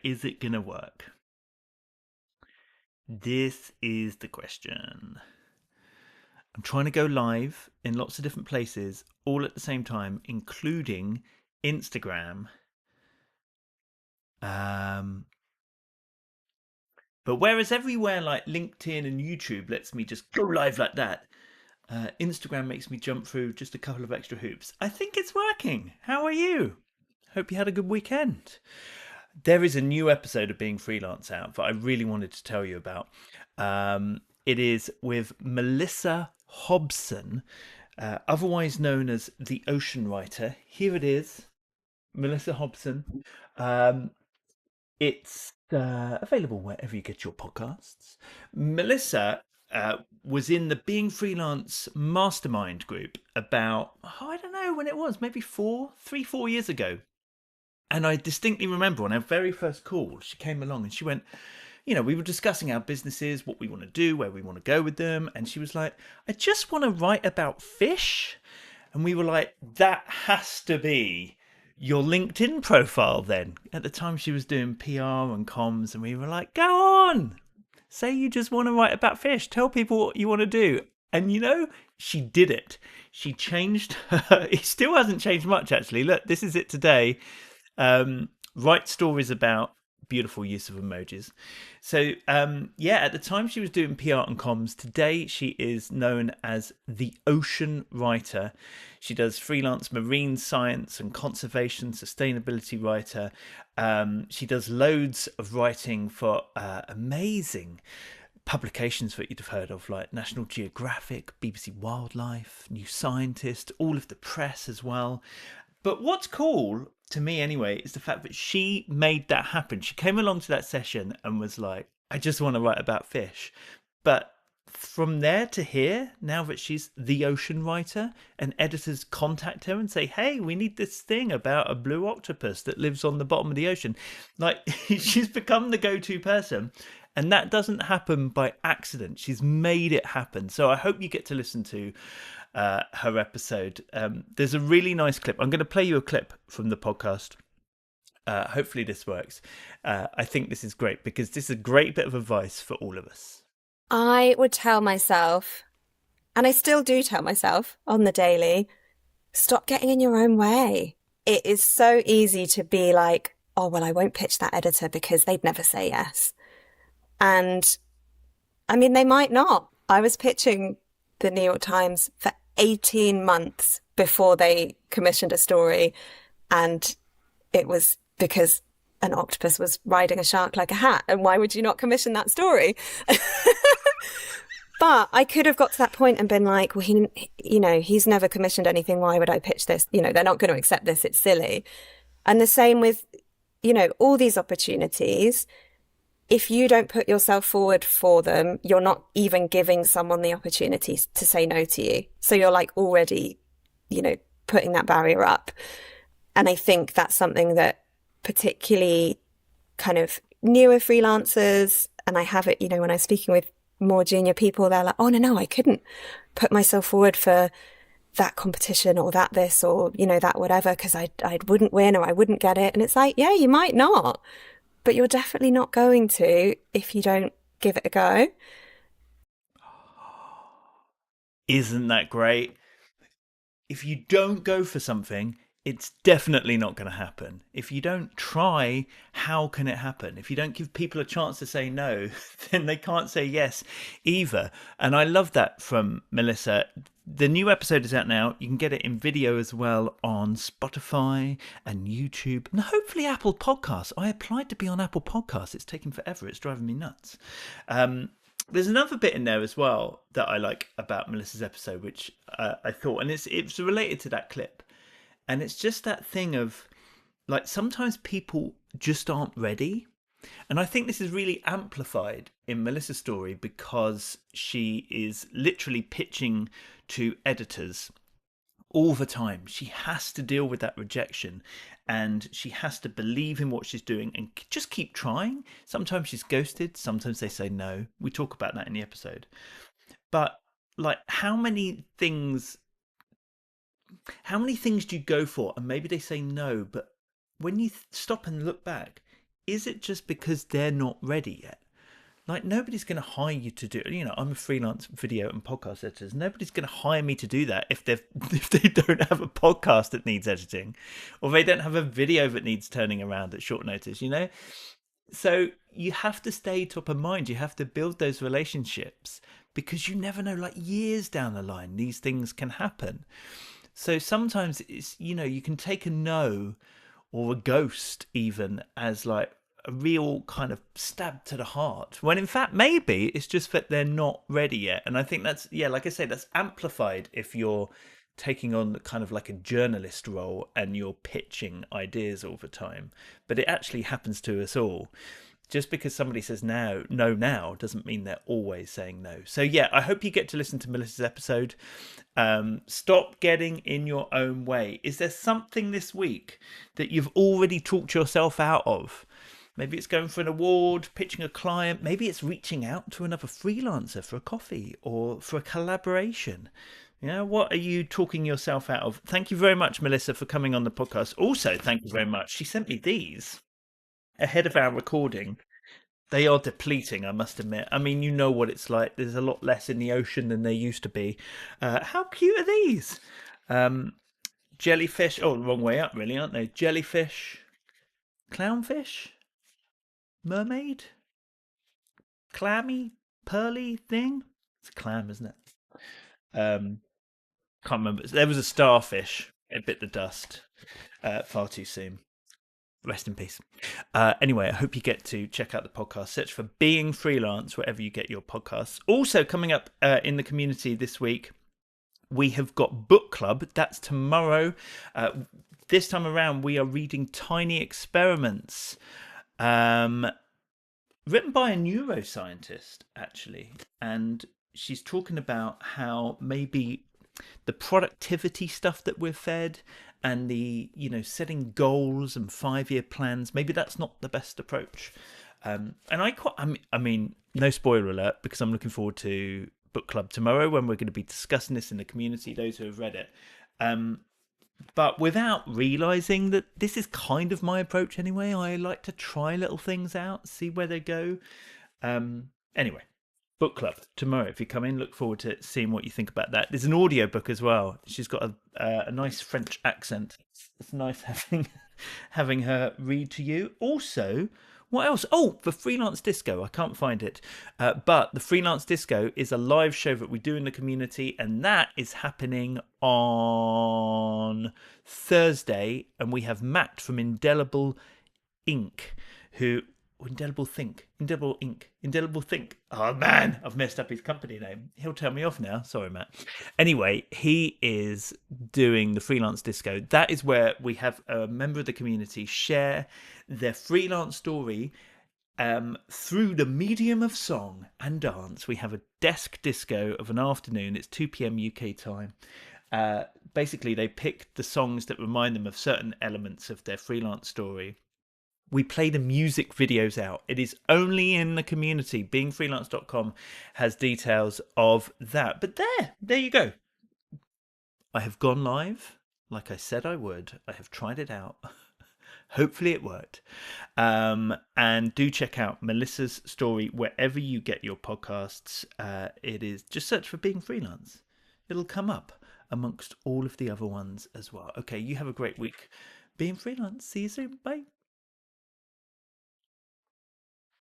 is it going to work? This is the question. I'm trying to go live in lots of different places all at the same time, including Instagram. But whereas everywhere like LinkedIn and YouTube lets me just go live like that, Instagram makes me jump through just a couple of extra hoops. I think it's working. How are you? Hope you had a good weekend. There is a new episode of Being Freelance out that I really wanted to tell you about. It is with Melissa Hobson, otherwise known as the Ocean Writer. Here it is, Melissa Hobson. It's available wherever you get your podcasts. Melissa was in the Being Freelance mastermind group about, I don't know when it was, maybe 4 years ago. And I distinctly remember on our very first call, she came along and she went, we were discussing our businesses, what we want to do, where we want to go with them. And she was like, I just want to write about fish. And we were like, that has to be your LinkedIn profile then. At the time she was doing PR and comms, and we were like, go on, say you just want to write about fish, tell people what you want to do. And she did it. She changed it still hasn't changed much, actually. Look, this is it today. Write stories about beautiful use of emojis. So at the time she was doing PR and comms. Today she is known as the Ocean Writer. She does freelance marine science and conservation sustainability writer. She does loads of writing for amazing publications that you'd have heard of, like National Geographic, BBC Wildlife, New Scientist, all of the press as well. But what's cool, to me anyway, is the fact that she made that happen. She came along to that session and was like, I just want to write about fish. But from there to here, now that she's the Ocean Writer, and editors contact her and say, hey, we need this thing about a blue octopus that lives on the bottom of the ocean. Like, she's become the go-to person. And that doesn't happen by accident. She's made it happen. So I hope you get to listen to her episode. There's a really nice clip. I'm going to play you a clip from the podcast. Hopefully this works. I think this is great because this is a great bit of advice for all of us. I would tell myself, and I still do tell myself on the daily, stop getting in your own way. It is so easy to be like, oh, well, I won't pitch that editor because they'd never say yes. And I mean, they might not. I was pitching the New York Times for 18 months before they commissioned a story. And it was because an octopus was riding a shark like a hat. And why would you not commission that story? But I could have got to that point and been like, well, he's never commissioned anything. Why would I pitch this? They're not going to accept this. It's silly. And the same with, all these opportunities. If you don't put yourself forward for them, you're not even giving someone the opportunity to say no to you. So you're like already, putting that barrier up. And I think that's something that particularly kind of newer freelancers, and I have it, when I'm speaking with more junior people, they're like, oh, no, I couldn't put myself forward for that competition or that this or, that whatever, because I wouldn't win or I wouldn't get it. And it's like, yeah, you might not. But you're definitely not going to if you don't give it a go. Isn't that great? If you don't go for something, it's definitely not going to happen. If you don't try, how can it happen? If you don't give people a chance to say no, then they can't say yes either. And I love that from Melissa. The new episode is out now. You can get it in video as well on Spotify and YouTube and hopefully Apple Podcasts. I applied to be on Apple Podcasts. It's taking forever. It's driving me nuts. There's another bit in there as well that I like about Melissa's episode, which I thought, and it's related to that clip. And it's just that thing of, like, sometimes people just aren't ready. And I think this is really amplified in Melissa's story because she is literally pitching to editors all the time. She has to deal with that rejection and she has to believe in what she's doing and just keep trying. Sometimes she's ghosted. Sometimes they say no. We talk about that in the episode. But, like, how many things do you go for and maybe they say no, but when you stop and look back, is it just because they're not ready yet? Like, nobody's going to hire you to do, I'm a freelance video and podcast editor. Nobody's going to hire me to do that if they don't have a podcast that needs editing, or they don't have a video that needs turning around at short notice, So you have to stay top of mind. You have to build those relationships, because you never know, like years down the line, these things can happen. So sometimes it's, you can take a no or a ghost even as like a real kind of stab to the heart, when in fact maybe it's just that they're not ready yet. And I think that's, like I say, that's amplified if you're taking on kind of like a journalist role and you're pitching ideas all the time. But it actually happens to us all. Just because somebody says no now doesn't mean they're always saying no. So yeah, I hope you get to listen to Melissa's episode. Stop getting in your own way. Is there something this week that you've already talked yourself out of? Maybe it's going for an award, pitching a client. Maybe it's reaching out to another freelancer for a coffee or for a collaboration. What are you talking yourself out of? Thank you very much, Melissa, for coming on the podcast. Also, thank you very much. She sent me these ahead of our recording. They are depleting, I must admit. I mean, you know what it's like. There's a lot less in the ocean than there used to be. How cute are these? Jellyfish. Oh, wrong way up, really, aren't they? Jellyfish. Clownfish. Mermaid. Clammy. Pearly thing. It's a clam, isn't it? Can't remember. There was a starfish. It bit the dust far too soon. Rest in peace. Anyway, I hope you get to check out the podcast. Search for Being Freelance wherever you get your podcasts. Also coming up in the community this week, we have got book club. That's tomorrow. This time around, we are reading Tiny Experiments, written by a neuroscientist, actually. And she's talking about how maybe the productivity stuff that we're fed and the, setting goals and 5-year plans, maybe that's not the best approach. And I mean, no spoiler alert, because I'm looking forward to book club tomorrow when we're going to be discussing this in the community, those who have read it. But without realizing that this is kind of my approach anyway. I like to try little things out, see where they go. Anyway, book club tomorrow. If you come in, look forward to seeing what you think about that. There's an audio book as well. She's got a nice French accent. It's nice having her read to you. Also, what else? Oh, the Freelance Disco. I can't find it. But the Freelance Disco is a live show that we do in the community, and that is happening on Thursday. And we have Matt from Indelible Ink, Indelible Think. Oh man, I've messed up his company name. He'll tell me off now. Sorry, Matt. Anyway, he is doing the Freelance Disco. That is where we have a member of the community share their freelance story through the medium of song and dance. We have a desk disco of an afternoon. It's 2 p.m. UK time. Basically, they pick the songs that remind them of certain elements of their freelance story. We play the music videos out. It is only in the community. Beingfreelance.com has details of that. But there you go. I have gone live like I said I would. I have tried it out. Hopefully it worked. And do check out Melissa's story wherever you get your podcasts. It is just search for Being Freelance. It'll come up amongst all of the other ones as well. Okay, you have a great week. Being Freelance. See you soon. Bye.